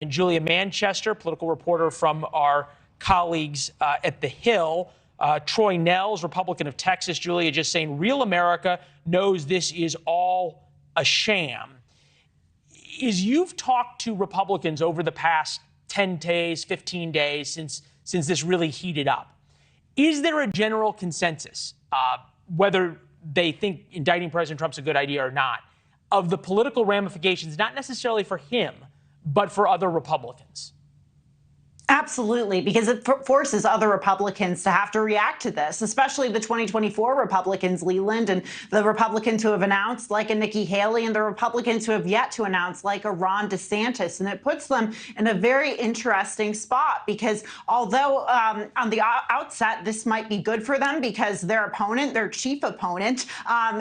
And Julia Manchester, political reporter from our colleagues at The Hill. Troy Nehls, Republican of Texas. Julia, just saying, real America knows this is all a sham. As you've talked to Republicans over the past 10 days, 15 days, since this really heated up, is there a general consensus, whether they think indicting President Trump's a good idea or not, of the political ramifications, not necessarily for him, but for other Republicans? Absolutely, because it forces other Republicans to have to react to this, especially the 2024 Republicans, Leland, and the Republicans who have announced, like a Nikki Haley, and the Republicans who have yet to announce, like a Ron DeSantis. And it puts them in a very interesting spot because although on the outset, this might be good for them because their opponent, their chief opponent,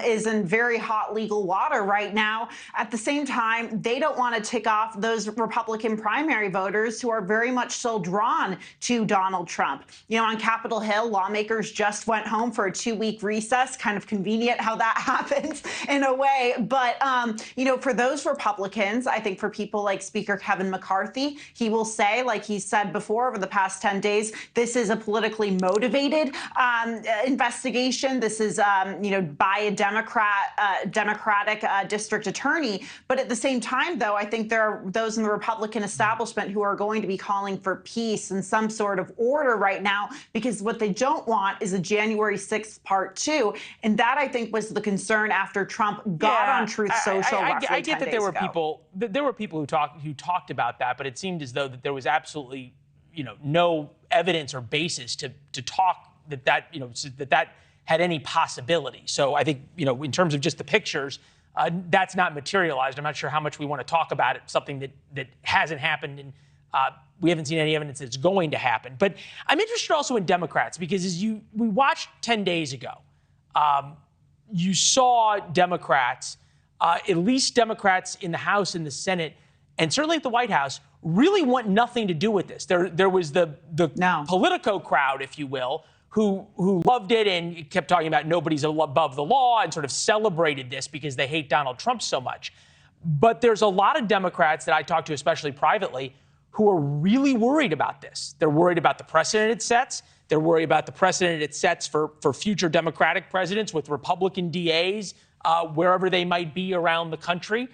is in very hot legal water right now. At the same time, they don't want to tick off those Republican primary voters who are very much so drawn to Donald Trump. You know, on Capitol Hill, lawmakers just went home for a 2-week recess. Kind of convenient how that happens in a way. But, you know, for those Republicans, I think for people like Speaker Kevin McCarthy, he will say, like he said before over the past 10 days, this is a politically motivated investigation. This is, you know, by a Democratic district attorney. But at the same time, though, I think there are those in the Republican establishment who are going to be calling for peace and some sort of order right now, because what they don't want is a January 6th part 2. And that, I think, was the concern after Trump got on Truth Social. I get that there were people who talked about that, but it seemed as though that there was absolutely, you know, no evidence or basis to talk that had any possibility. So I think, you know, in terms of just the pictures, that's not materialized. I'm not sure how much we want to talk about it, something that hasn't happened, and we haven't seen any evidence that it's going to happen. But I'm interested also in Democrats, because we watched 10 days ago, you saw Democrats, at least Democrats in the House and the Senate, and certainly at the White House, really want nothing to do with this. There was the Politico crowd, if you will, who loved it and kept talking about nobody's above the law and sort of celebrated this because they hate Donald Trump so much. But there's a lot of Democrats that I talk to, especially privately, who are really worried about this. They're worried about the precedent it sets. They're worried about the precedent it sets for future Democratic presidents with Republican DAs, wherever they might be around the country.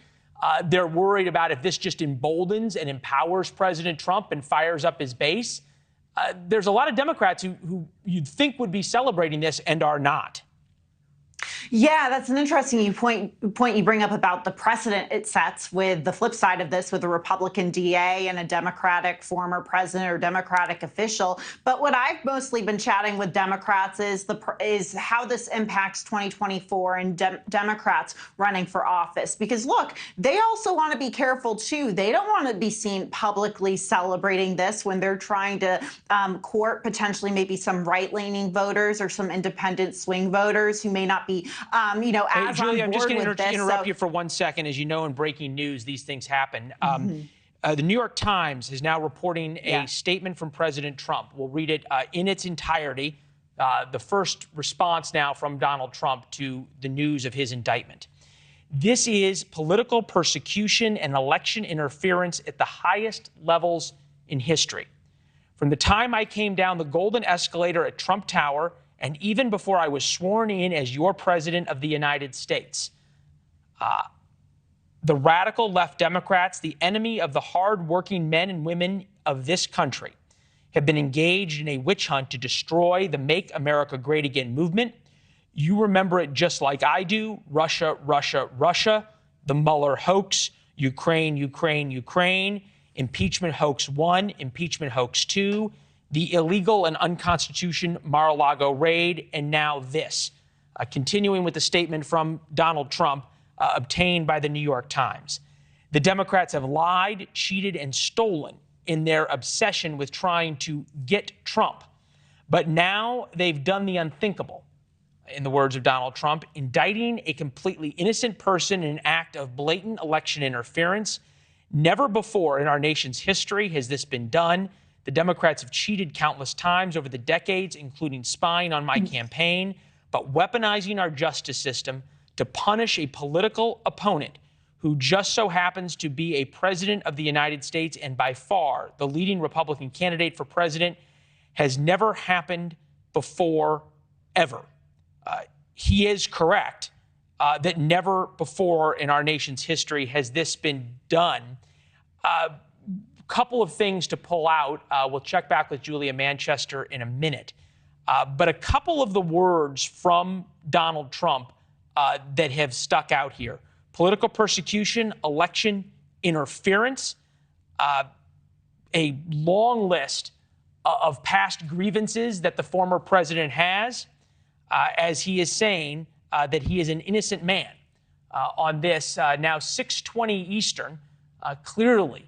They're worried about if this just emboldens and empowers President Trump and fires up his base. There's a lot of Democrats who you'd think would be celebrating this and are not. Yeah, that's an interesting point you bring up about the precedent it sets with the flip side of this, with a Republican DA and a Democratic former president or Democratic official. But what I've mostly been chatting with Democrats is how this impacts 2024 and Democrats running for office. Because look, they also want to be careful too. They don't want to be seen publicly celebrating this when they're trying to court potentially maybe some right-leaning voters or some independent swing voters who may not be you know, as Julia, on I'm just board going to interrupt so. you for 1 second. As you know, in breaking news, these things happen. The New York Times is now reporting a statement from President Trump. We'll read it in its entirety. The first response now from Donald Trump to the news of his indictment. This is political persecution and election interference at the highest levels in history. From the time I came down the golden escalator at Trump Tower, and even before I was sworn in as your president of the United States, the radical left Democrats, the enemy of the hard-working men and women of this country, have been engaged in a witch hunt to destroy the Make America Great Again movement. You remember it just like I do. Russia, Russia, Russia, the Mueller hoax, Ukraine, Ukraine, Ukraine, impeachment hoax 1, impeachment hoax 2, the illegal and unconstitutional Mar-a-Lago raid, and now this. Continuing with the statement from Donald Trump obtained by the New York Times. The Democrats have lied, cheated, and stolen in their obsession with trying to get Trump. But now they've done the unthinkable, in the words of Donald Trump, indicting a completely innocent person in an act of blatant election interference. Never before in our nation's history has this been done. The Democrats have cheated countless times over the decades, including spying on my campaign, but weaponizing our justice system to punish a political opponent who just so happens to be a president of the United States and by far the leading Republican candidate for president, has never happened before, ever. He is correct that never before in our nation's history has this been done. Couple of things to pull out. We'll check back with Julia Manchester in a minute. But a couple of the words from Donald Trump that have stuck out here: political persecution, election interference, a long list of past grievances that the former president has, as he is saying that he is an innocent man on this. Now 6:20 Eastern, clearly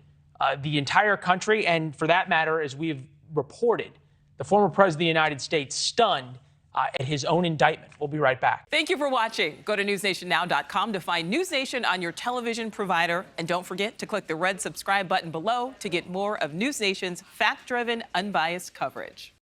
the entire country, and for that matter, as we've reported, the former president of the United States stunned at his own indictment. We'll be right back. Thank you for watching. Go to newsnationnow.com to find NewsNation on your television provider. And don't forget to click the red subscribe button below to get more of NewsNation's fact-driven, unbiased coverage.